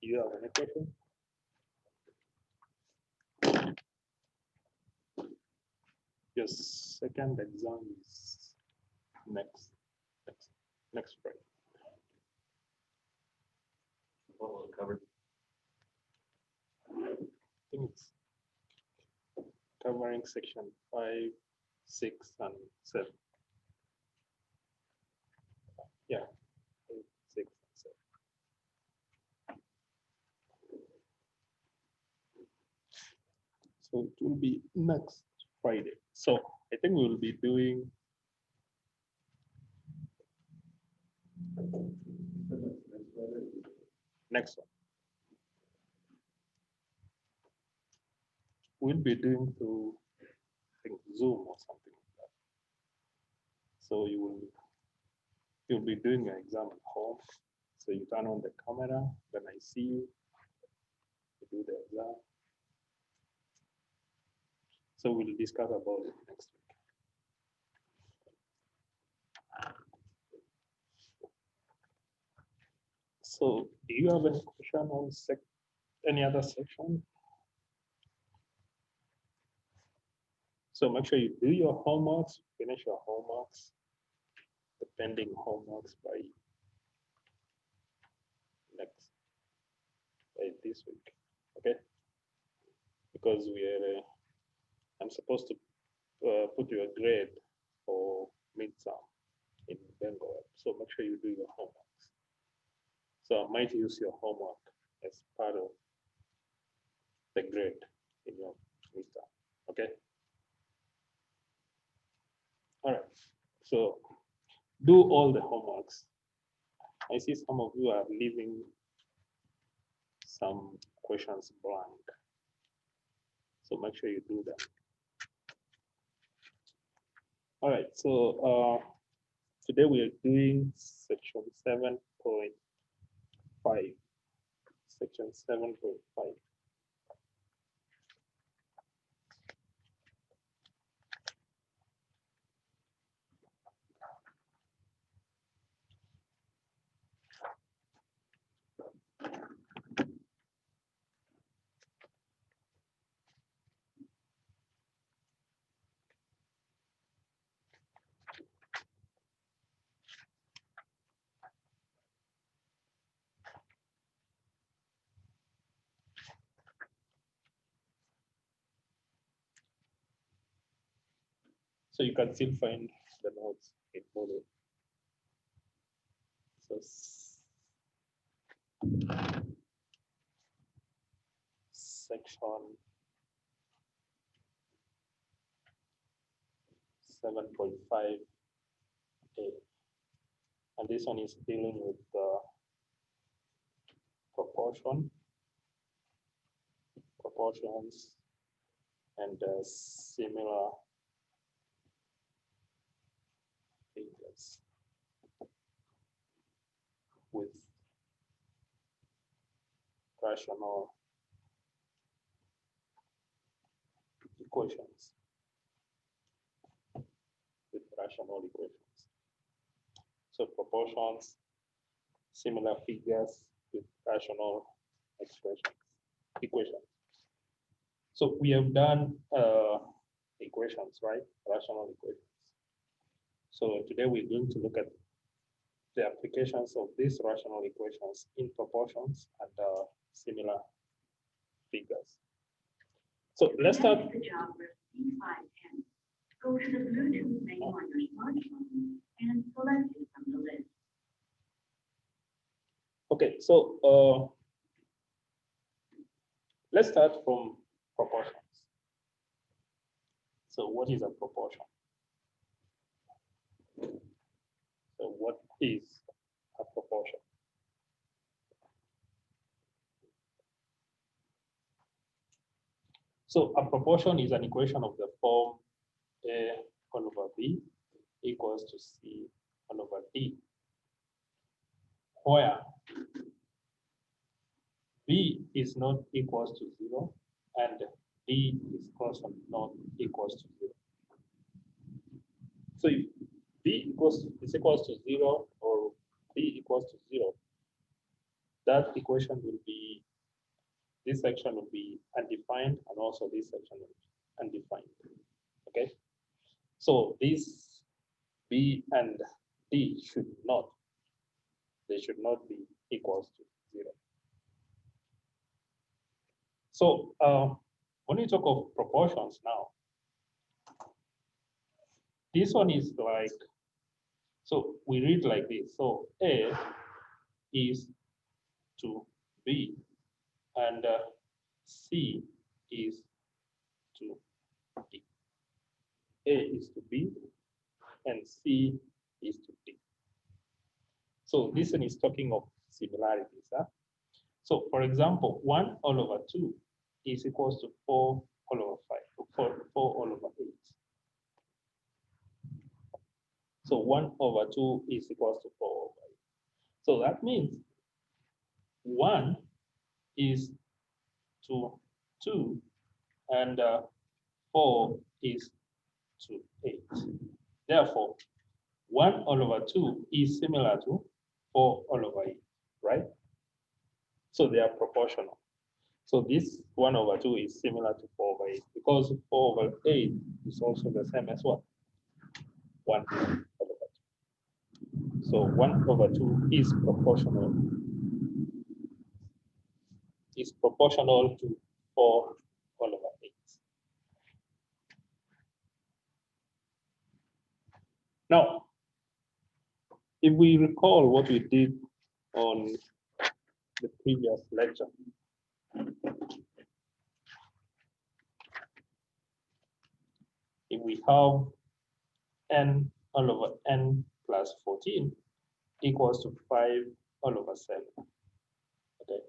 you have any question? Your second exam is next Friday. What will it cover? I think it's covering section 5, 6, and 7. Yeah, 5, 6, and 7. So it will be next Friday. So I think we will be doing next one. We'll be doing through, I think, Zoom or something like that. So you'll be doing your exam at home. So you turn on the camera, then I see you, you do the exam. So we'll discuss about it next week. So do you have any question on any other section? So make sure you do your homeworks, finish your homeworks, the pending homeworks by this week, okay? Because I'm supposed to put you a grade for midterm in Bengal, so make sure you do your homeworks. So I might use your homework as part of the grade in your midterm, okay? All right, so do all the homeworks. I see some of you are leaving some questions blank. So make sure you do that. All right, so today we are doing section 7.5. Section 7.5. So you can still find the notes in Moodle. So section 7.5A, and this one is dealing with proportions, and similar figures with rational equations. So proportions, similar figures with rational equations. So we have done equations, right? Rational equations. So today we're going to look at the applications of these rational equations in proportions and similar figures. So let's start. Go to the Bluetooth menu on your smartphone and select it from the list. Okay, so let's start from proportions. So what is a proportion? So what is a proportion? So a proportion is an equation of the form A 1 over B equals to C 1 over D, where B is not equals to 0 and D is also not equals to 0. So if B is equals to 0 or B equals to 0, that equation will be, this section will be undefined, and also this section will be undefined. Okay, so this B and D should not, they should not be equals to 0. So when you talk of proportions now, this one is like, so we read like this. So A is to B, and C is to D. A is to B, and C is to D. So this one is talking of similarities. Huh? So for example, 1 all over 2 is equals to 4 all over 5, 4 all over 8. So 1 over 2 is equals to 4 over 8. So that means 1 is to 2, and 4 is to 8. Therefore, 1 all over 2 is similar to 4 all over 8, right? So they are proportional. So this 1 over 2 is similar to 4 over 8, because 4 over 8 is also the same as what? 1 over 2. So 1 over 2 is proportional. Is proportional to 4 all over 8. Now, if we recall what we did on the previous lecture, if we have n all over n plus 14 equals to 5 all over 7. Okay.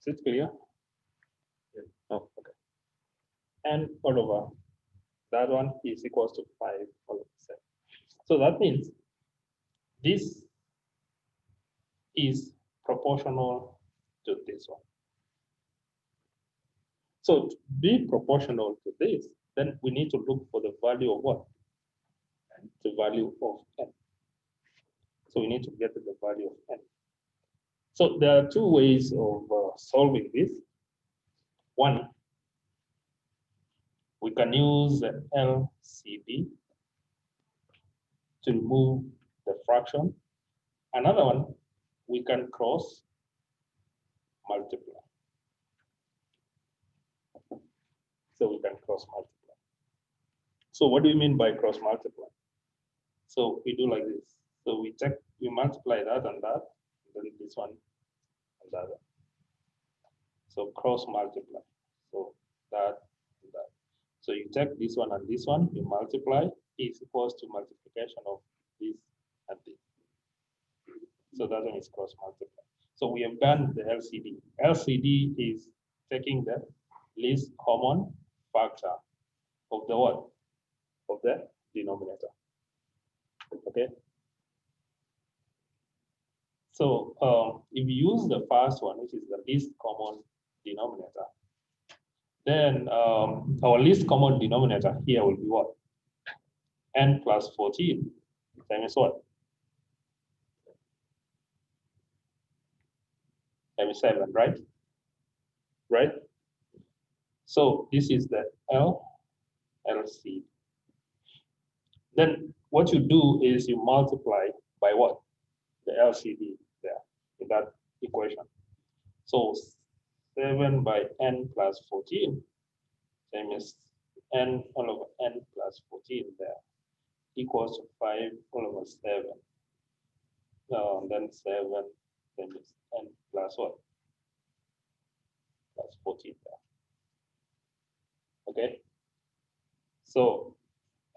Is it clear? Yeah. Oh, okay. N all over that one is equals to 5 all over 7. So that means this is proportional to this one. So to be proportional to this, then we need to look for the value of what? The value of n. So we need to get to the value of n. So there are two ways of solving this. One, we can use the LCD to remove the fraction. Another one, we can cross multiply. So we can cross multiply. So what do you mean by cross multiply? So we do like this. So we check, we multiply that and that, and then this one and that one. So cross multiply. So that and that. So you take this one and this one, you multiply, is equals to multiplication of this and this. So that one is cross multiply. So we have done the LCD. LCD is taking the least common factor of the what? Of the denominator. Okay. So if you use the first one, which is the least common denominator, then our least common denominator here will be what? N plus 14 times what? Times 7, right? Right? So this is the LC. Then what you do is you multiply by what? The LCD there in that equation. So 7 by n plus 14, same as n all over n plus 14 there, equals to 5 all over 7. Then 7, then it's n plus what? Plus 14 there. Okay. So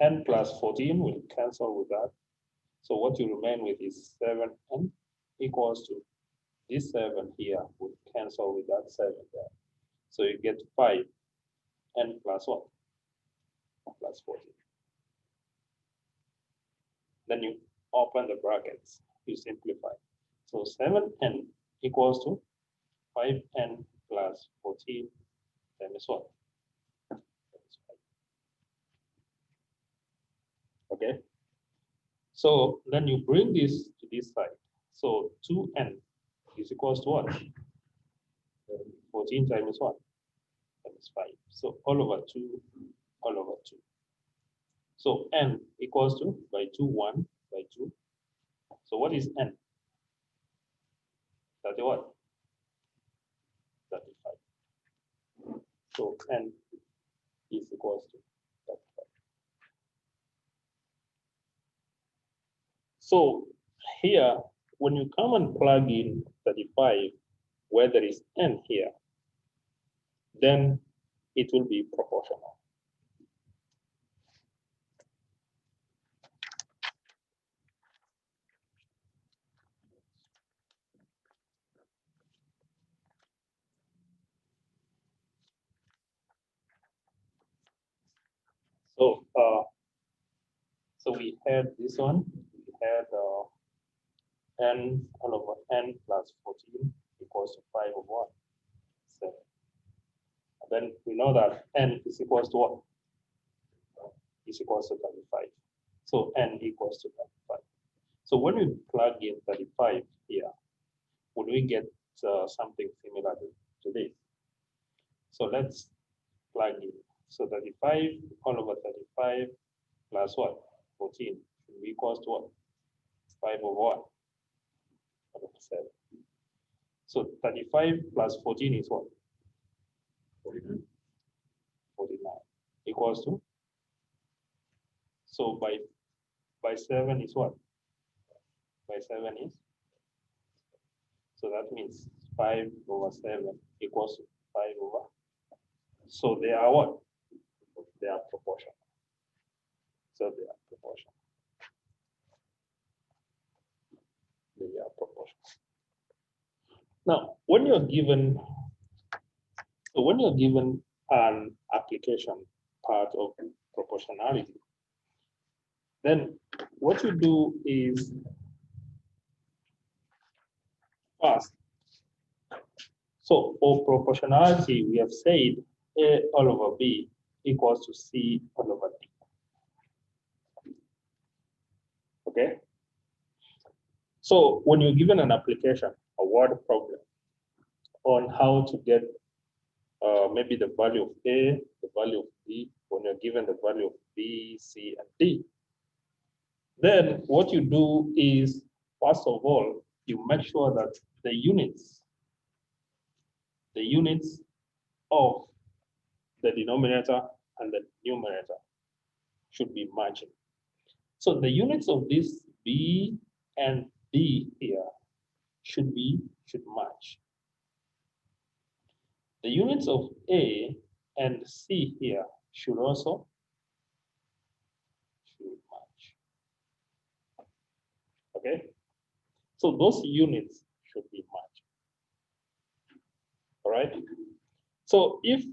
n plus 14 will cancel with that. So what you remain with is 7n equals to this 7 here will cancel with that 7 there. So you get 5 n plus what? Plus 14. Then you open the brackets, you simplify. So 7n equals to 5n plus 14 times what? Okay. So then you bring this to this side. So 2n is equals to what? 14 times what? Times 5. So all over 2, all over 2. So n equals to by 2, 1 by 2. So what is n? 30 what? 35. So n is equals to 35. So here, when you come and plug in 35, where there is n here, then it will be proportional. So we had this one, we had n all over n plus 14 equals to 5 over what? 7. And then we know that n is equals to what? Is equals to 35. So n equals to 35. So when we plug in 35 here, would we get something similar to this? So let's plug in. So 35 all over 35 plus what? 14 should be equals to what? 5 over what? 5 over 7. So 35 plus 14 is what? 49. 49 equals to. So by 7 is what? By 7 is. So that means 5 over 7 equals to 5 over. So they are what? They are proportional. So they are proportional. They are proportional. Now, when you're given an application part of proportionality, then what you do is first. So for proportionality, we have said A all over B equals to C all over D. Okay? So when you're given an application, a word problem on how to get maybe the value of A, the value of B, when you're given the value of B, C, and D, then what you do is, first of all, you make sure that the units of the denominator and the numerator should be matching. So the units of this B and D here should match. The units of A and C here should also match. Okay? So those units should be matched. All right? So if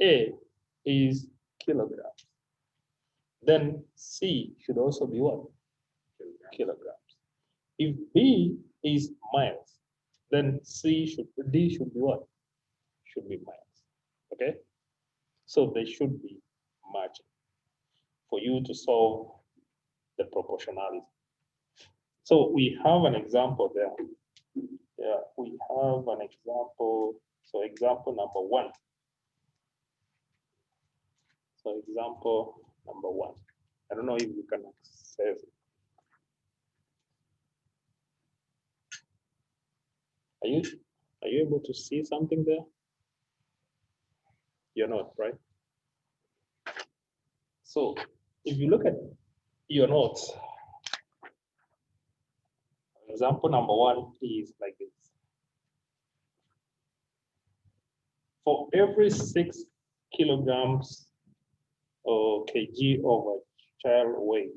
A is kilograms, then C should also be what? Kilograms. If B is miles, then D should be what? Should be miles. Okay? So they should be matching for you to solve the proportionality. So we have an example there. Yeah, we have an example. So example number 1. So example number 1. I don't know if you can access it. Are you able to see something there? You're not, right? So if you look at your notes, example number 1 is like this. For every 6 kilograms or kg of a child weight,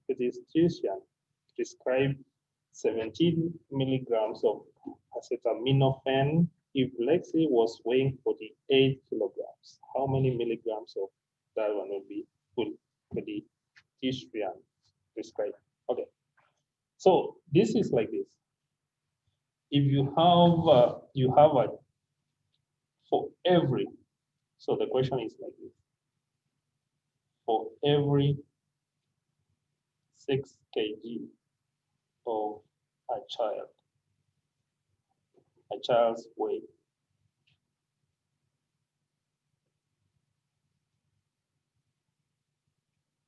pediatrician prescribed 17 milligrams of acetaminophen if Lexi was weighing 48 kilograms. How many milligrams of that one will be pediatrician prescribed? Okay. So this is like this. If you have for every, so the question is like this, for every 6 kg of a child's weight,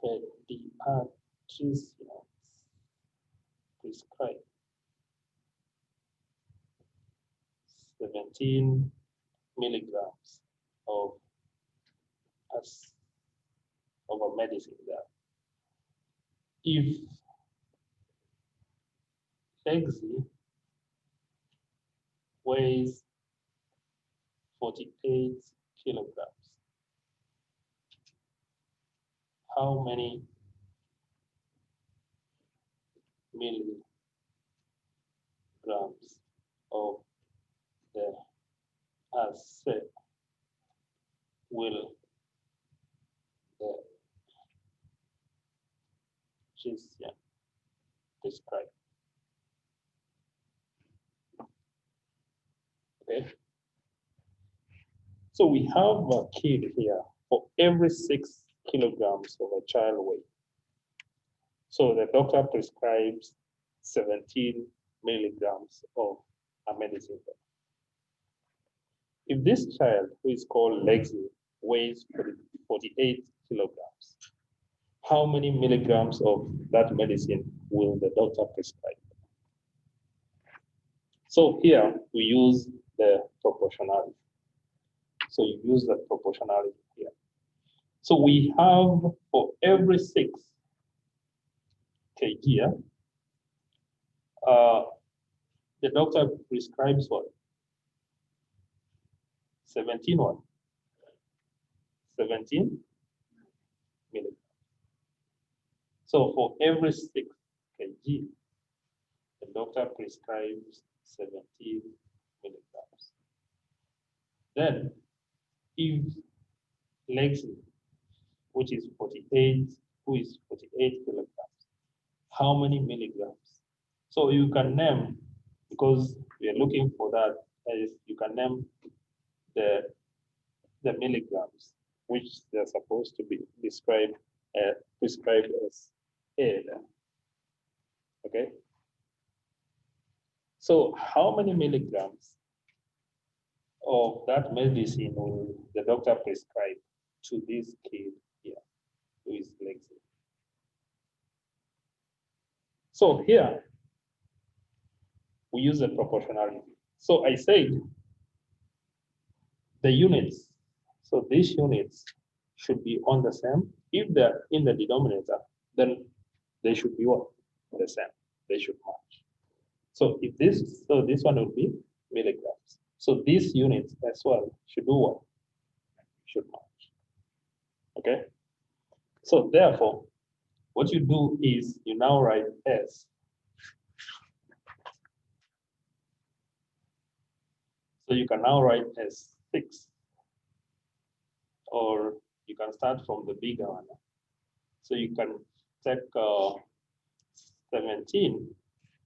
the pediatricians prescribe 17 milligrams of a medicine that if Lexi weighs 48 kilograms, how many milligrams of the acid will the physician prescribe? Okay. So we have a kid here for every 6 kilograms of a child weight. So the doctor prescribes 17 milligrams of a medicine. If this child, who is called Lexi, weighs 48 kilograms, how many milligrams of that medicine will the doctor prescribe? So here we use the proportionality. So you use the proportionality here. So we have for every 6 kg, the doctor prescribes what? 17 what? 17 milligrams. So for every 6 kg, the doctor prescribes 17 milligrams. Then if Lexi, which is 48, who is 48 kilograms, how many milligrams? So you can name, because we are looking for that, you can name the milligrams, which they're supposed to be prescribed as A. Okay. So how many milligrams of that medicine will the doctor prescribe to this kid here, who is Lexi? So here we use the proportionality. So I said the units, so these units should be on the same. If they're in the denominator, then they should be what? The same. They should match. So if this, so this one will be milligrams. So these units as well should do what? Should match. Okay. So therefore, what you do is you now write S. So you can now write as 6, or you can start from the bigger one. So you can take 17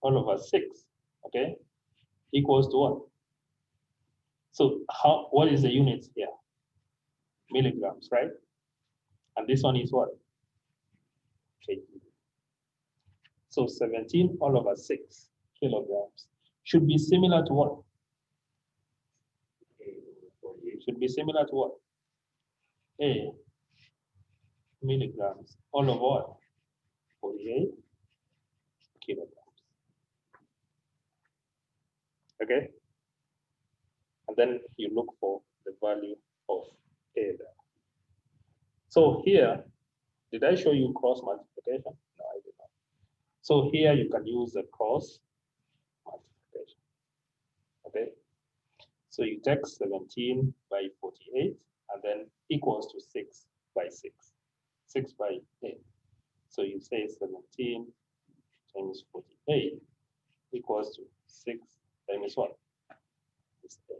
all over 6, okay, equals to what? So what is the units here? Milligrams, right? And this one is what? kg. So 17 all over 6 kilograms should be similar to what? Should be similar to what? A milligrams all over what? 48 kilograms. Okay? And then you look for the value of A there. So here, did I show you cross multiplication? No, I did not. So here you can use the cross multiplication. Okay? So you take 17 by 48 and then equals to 6 by 6. 6 by 8. So you say 17 times 48 equals to 6 times what? It's 8.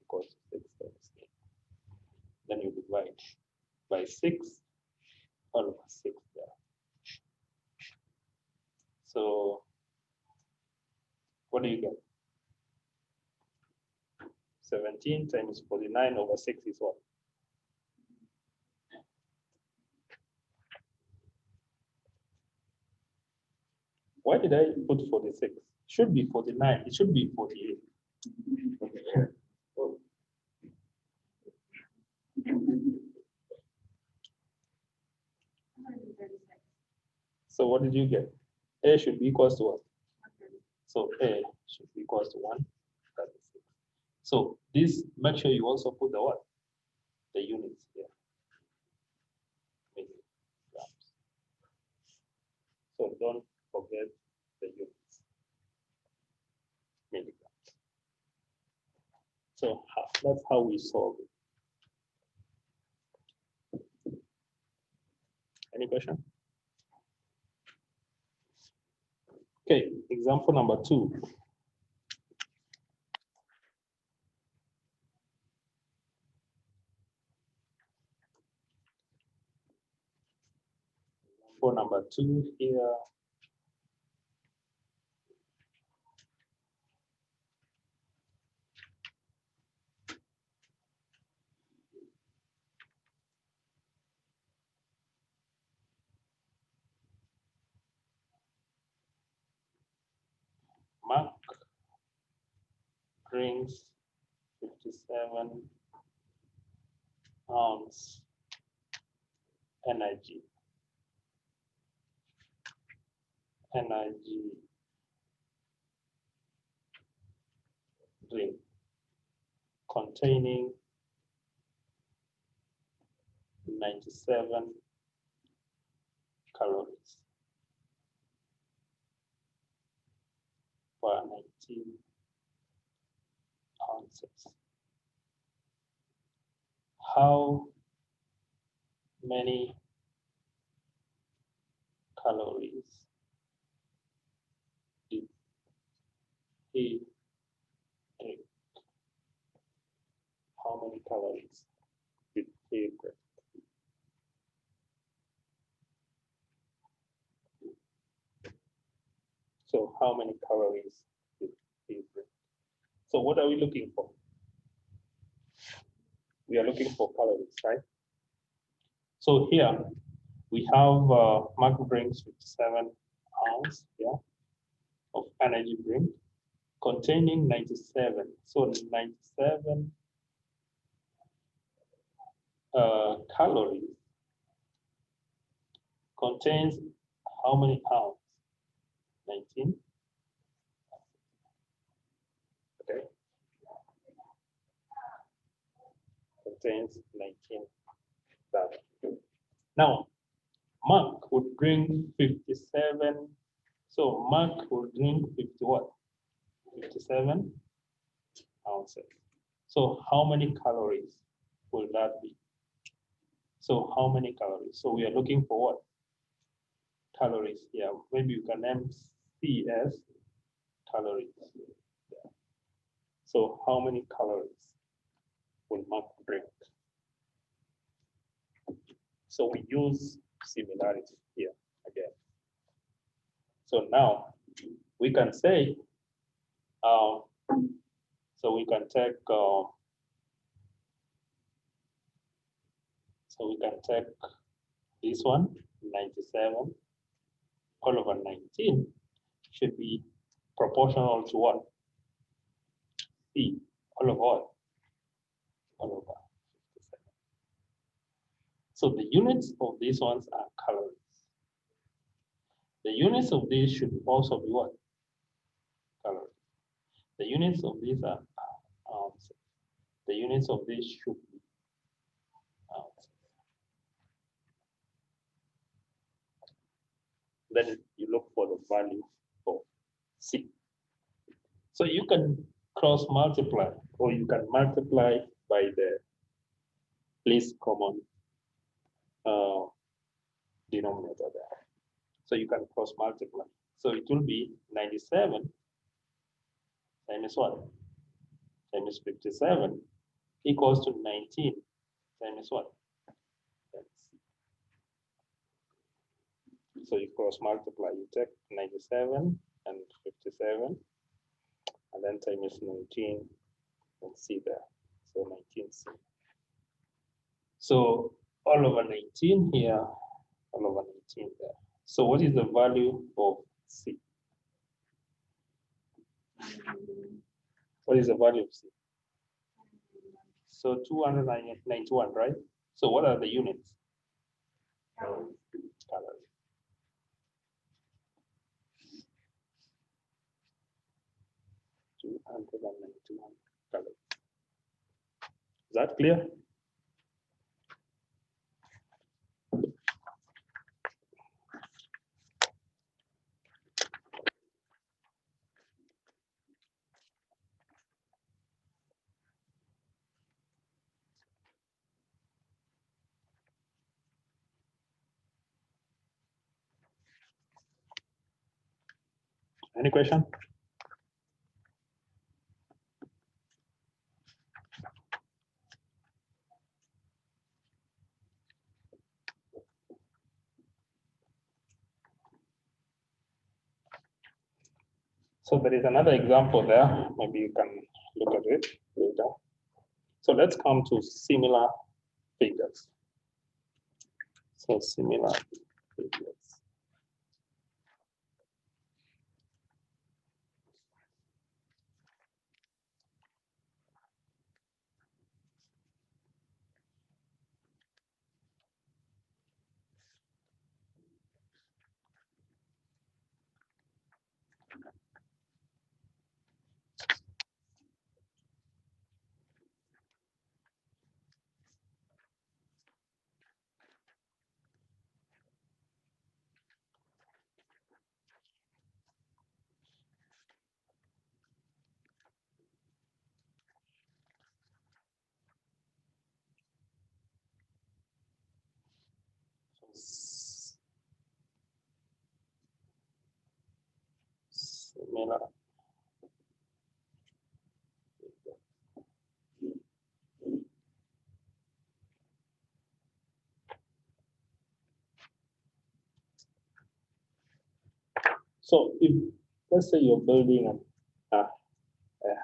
Equals to 6 times 8. Then you divide by 6 all over 6 there. So what do you get? 17 times 49 over 6 is what? Why did I put 46? Should be 49. It should be 48. So what did you get? A should be equals to what? So A should be equals to 136. So this, make sure you also put the what? The units here. Milligrams. So don't forget the units. Milligrams. So that's how we solve it. Any question? Okay, example number 2. For number 2 here. Mark drinks 57 ounce energy drink containing 97 calories per 19 ounces. How many calories did he drink? How many calories did he drink? So how many calories did he drink? So what are we looking for? We are looking for calories, right? So here we have Mark drinks 57 ounce, yeah, of energy drink containing 97. So 97 calories contains how many ounces? 19. Okay. Contains 19. Now, Mark would drink 57. So Mark would drink 50 what? 57 ounces. So how many calories will that be? So how many calories? So we are looking for what? Calories here. Maybe you can name C as calories. Yeah. So how many calories will Mark drink? So we use similarity here again. So now we can say, so we can take, this one, 97 all over 19 should be proportional to what? C, all over what? All over 57. So the units of these ones are calories. The units of these should also be what? Calories. The units of these are ounces. The units of these should be ounces. Then you look for the value for C. So you can cross multiply, or you can multiply by the least common denominator there. So you can cross multiply. So it will be 97 times what? Times 57 equals to 19 times what? So you cross multiply, you take 97 and 57, and then times 19 and C there. So 19C. So all over 19 here, all over 19 there. So what is the value of C? What is the value of C? So 291, right? So what are the units? Calories. 291 calories. Is that clear? Any question? So there is another example there. Maybe you can look at it later. So let's come to similar figures. So similar figures. Similar. So if let's say you're building a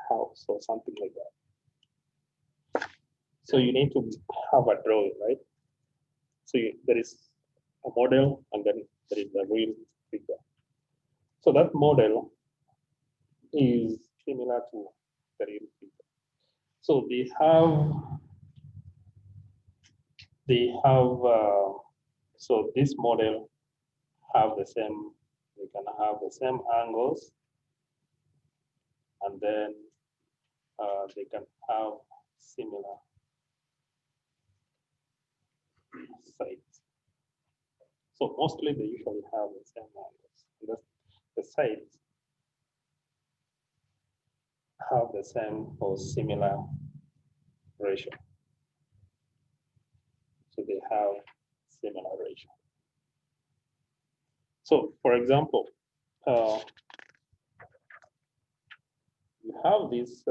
house or something like that, so you need to have a drawing, right? So there is a model and then there is a real figure. So that model is similar to the real figure. So so this model have the same, they can have the same angles, and then they can have similar sides. So mostly they usually have the same angles. The sides have the same or similar ratio. So they have similar ratio. So for example, you have this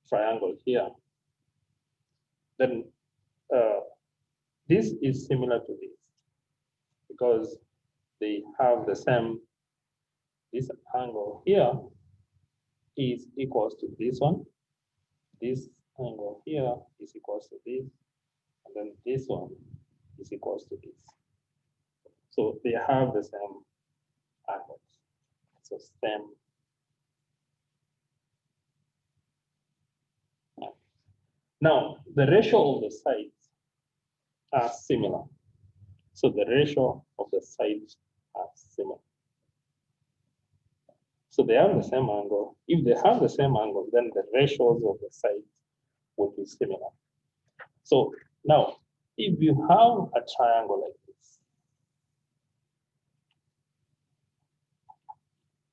triangle here. Then this is similar to this because they have the same. This angle here is equals to this one. This angle here is equals to this, and then this one is equals to this. So they have the same angles. So same. Now the ratio of the sides are similar. So the ratio of the sides are similar. So they have the same angle. If they have the same angle, then the ratios of the sides will be similar. So now, if you have a triangle like this,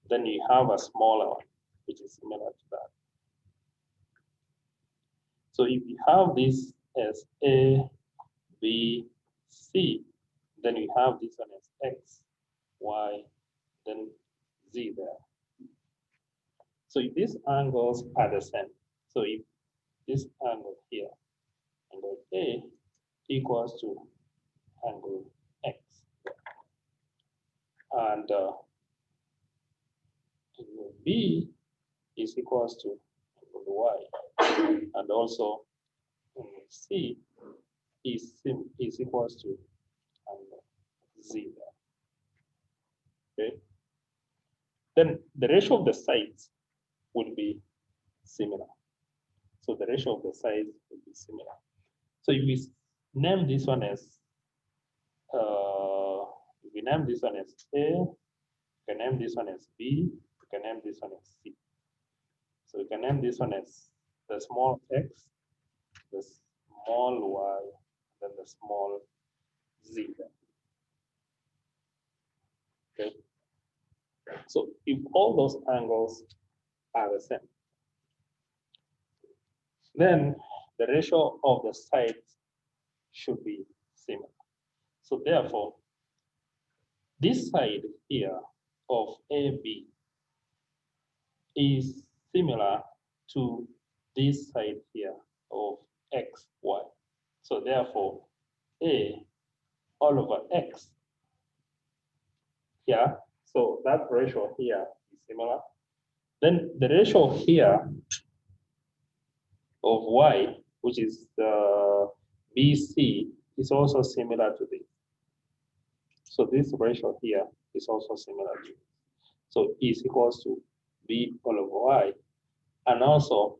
then you have a smaller one, which is similar to that. So if you have this as A, B, C, then you have this one as X, Y, then Z there. So if these angles are the same, so if this angle here, angle A equals to angle X, and angle B is equals to y, and also c is equals to z there. Okay. Then the ratio of the sides would be similar. So the ratio of the sides would be similar. So if we name this one as if we name this one as A, we can name this one as B, we can name this one as C. So we can name this one as the small x, the small y, then the small z. Okay. So if all those angles are the same, then the ratio of the sides should be similar. So therefore, this side here of AB is similar to this side here of xy. So therefore, A all over x here, so that ratio here is similar. Then the ratio here of y, which is BC, is also similar to this. So this ratio here is also similar to this. So E is equals to B all over y. And also,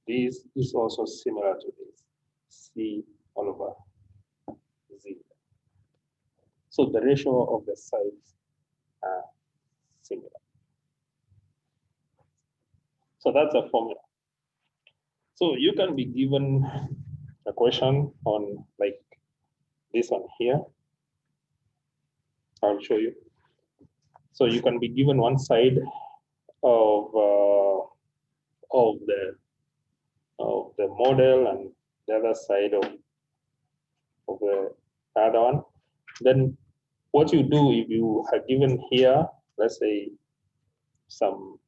this is also similar to this, C all over Z. So the ratio of the sides are similar. So that's a formula. So you can be given a question on like this one here. I'll show you. So you can be given one side of the model and the other side of the other one. Then what you do if you are given here, let's say some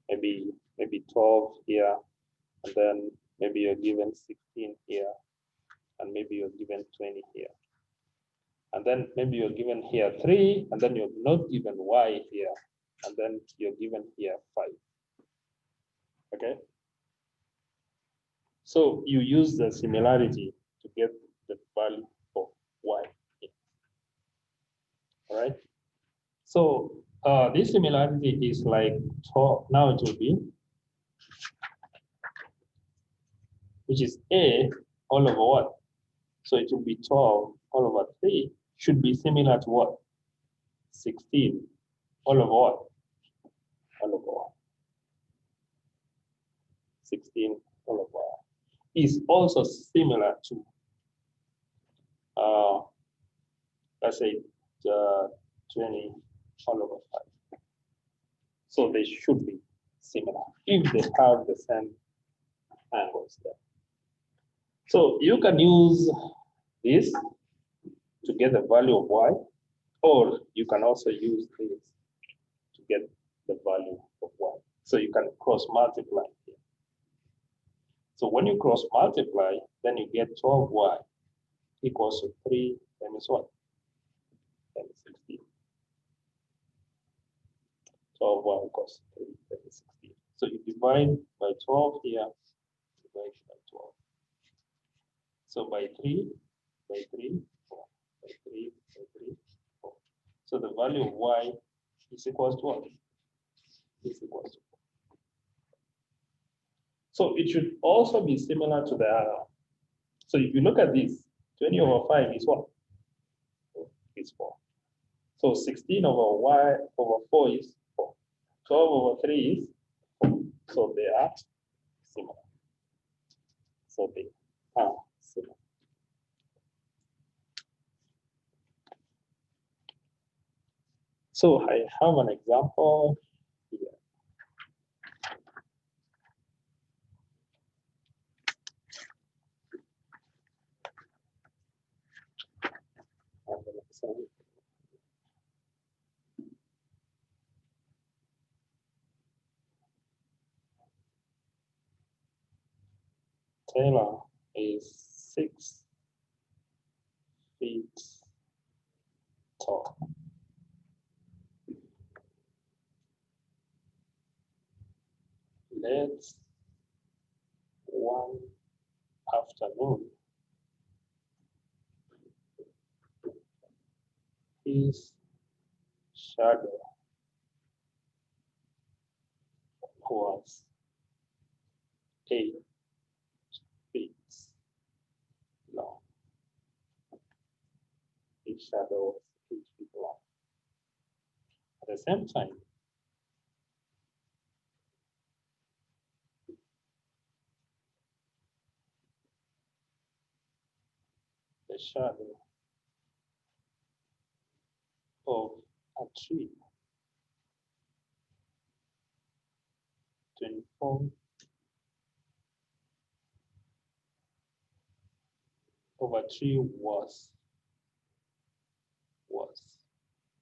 maybe 12 here, and then maybe you're given 16 here, and maybe you're given 20 here. And then maybe you're given here 3, and then you're not given y here, and then you're given here 5. Okay? So you use the similarity to get the value of y. All right? So this similarity is like 12, now it will be, which is A all over what? So it will be 12 all over 3 should be similar to what? 16 all over what? All over what? 16 all over what? Is also similar to, let's say, 20 all over 5. So they should be similar if they have the same angles there. So you can use this to get the value of y, or you can also use this to get the value of y. So you can cross multiply here. So when you cross multiply, then you get 12y equals to 3 times what? Times 16. 12y equals 3 times 16. So you divide by 12 here, divide by 12. So by 3, by 3, 4, by 3, by 3, 4. So the value of y is equals to what? Is equals to 4. So it should also be similar to the other. So if you look at this, 20 over 5 is what? Is 4. So 16 over y over 4 is 4. 12 over 3 is 4. So they are similar. So they are similar. So I have an example here. Taylor is 6 feet tall. let's one afternoon, his shadow was 8 feet long. His shadow was 8 feet long. At the same time, the shadow of a tree 24 of a tree was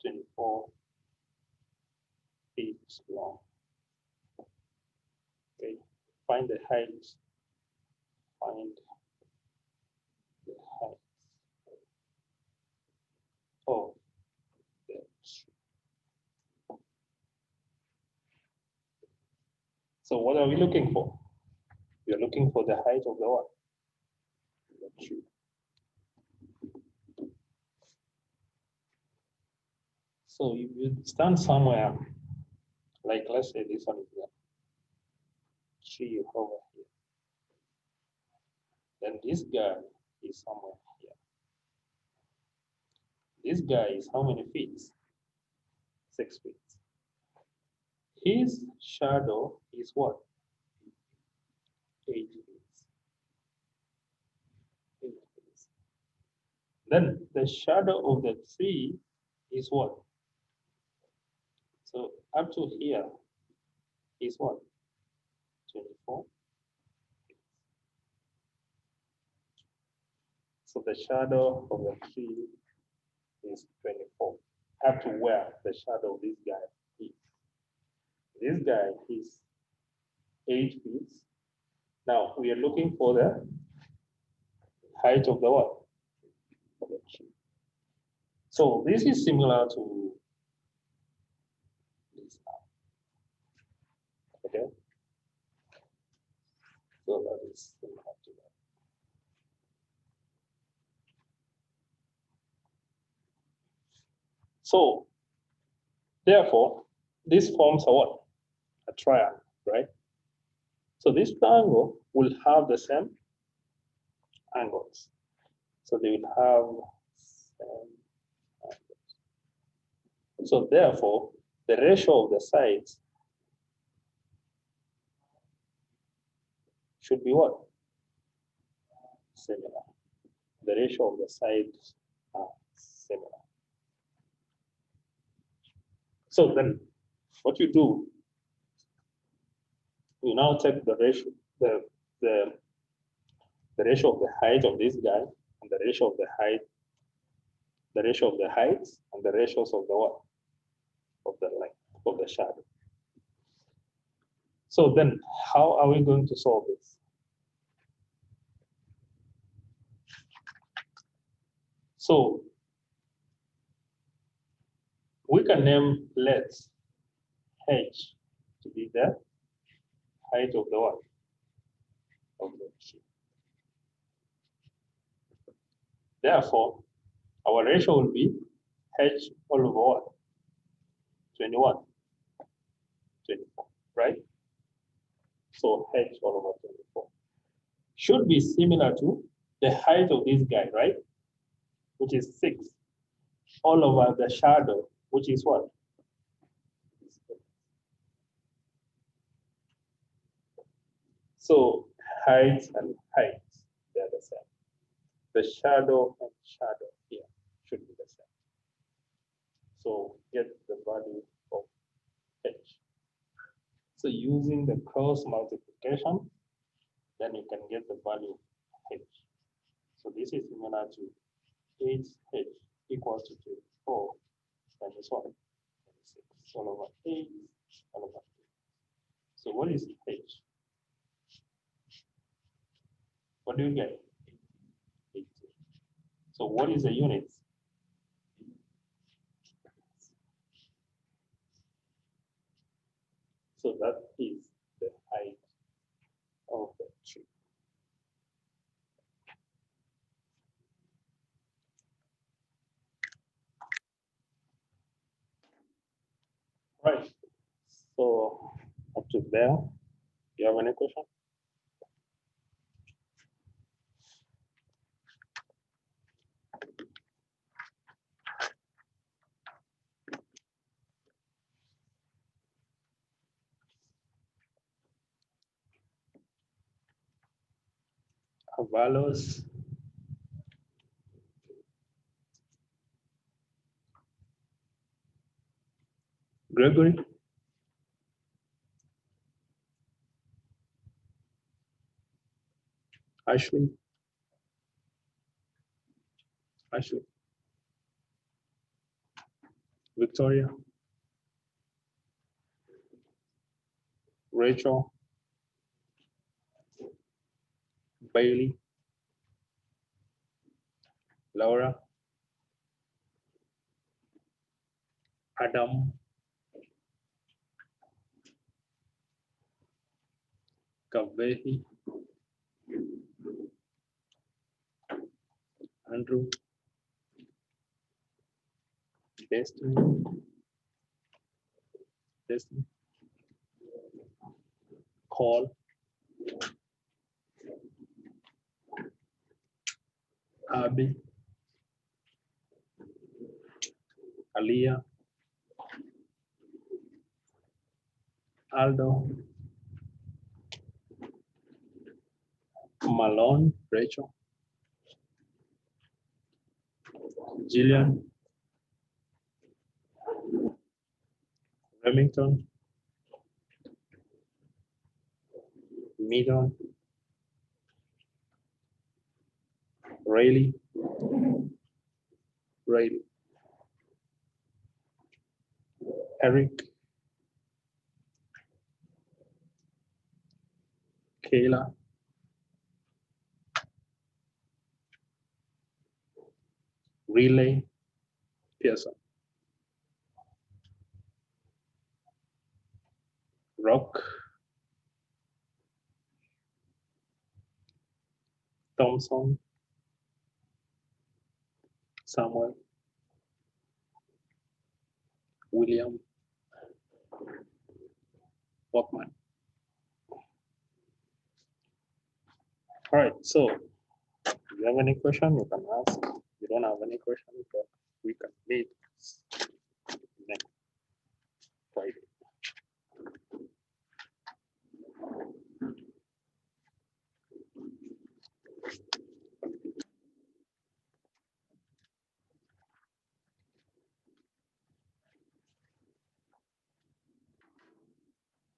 24 feet long. Okay, find the height. Find the height of the tree. So what are we looking for? We are looking for the height of the what? The tree. So if you stand somewhere, like let's say this one is the tree over here. Then this guy is somewhere here. This guy is how many feet? 6 feet. His shadow is what? 8 feet. 8 feet. Then the shadow of the tree is what? So up to here is what? 24. So the shadow of the tree is 24. Up to where the shadow of this guy is. This guy is 8 feet. Now we are looking for the height of the what? Of the tree. So this is similar to this. Okay. So that is similar to that. So therefore, this forms a what? A triangle, right? So this triangle will have the same angles. So they will have same angles. So therefore, the ratio of the sides should be what? Similar. The ratio of the sides are similar. So then what you do, you now take the ratio, the ratio of the height of this guy and the ratio of the height, the ratio of the heights and the ratios of the what? Of the length of the shadow. So then how are we going to solve this? So we can name let's h to be the height of the what? Of the tree. Therefore, our ratio will be h all over what? 21, 24, right? So h all over 24 should be similar to the height of this guy, right? Which is 6 all over the shadow, which is what? So heights and heights, they are the same. The shadow and shadow here should be the same. So get the value of h. So using the cross multiplication, then you can get the value of h. So this is similar to 8h equals to 24 minus 1, 26, all over 8, all over 2. So what is h? What do you get? 80. So what is the unit? So that is the height of the tree. Right. So up to there. You have any question? Avalos. Gregory. Ashley. Ashley. Victoria. Rachel. Bailey. Laura. Adam. Kavehi. Andrew. Destiny. Destiny. Call. Abby. Aliyah. Aldo. Malone. Rachel. Jillian. Remington. Midon. Rayleigh. Rayleigh. Eric. Kayla. Relay. Pearson. Rock. Thompson. Samuel. William. Walkman. All right, so if you have any question, you can ask. If you don't have any question, we can meet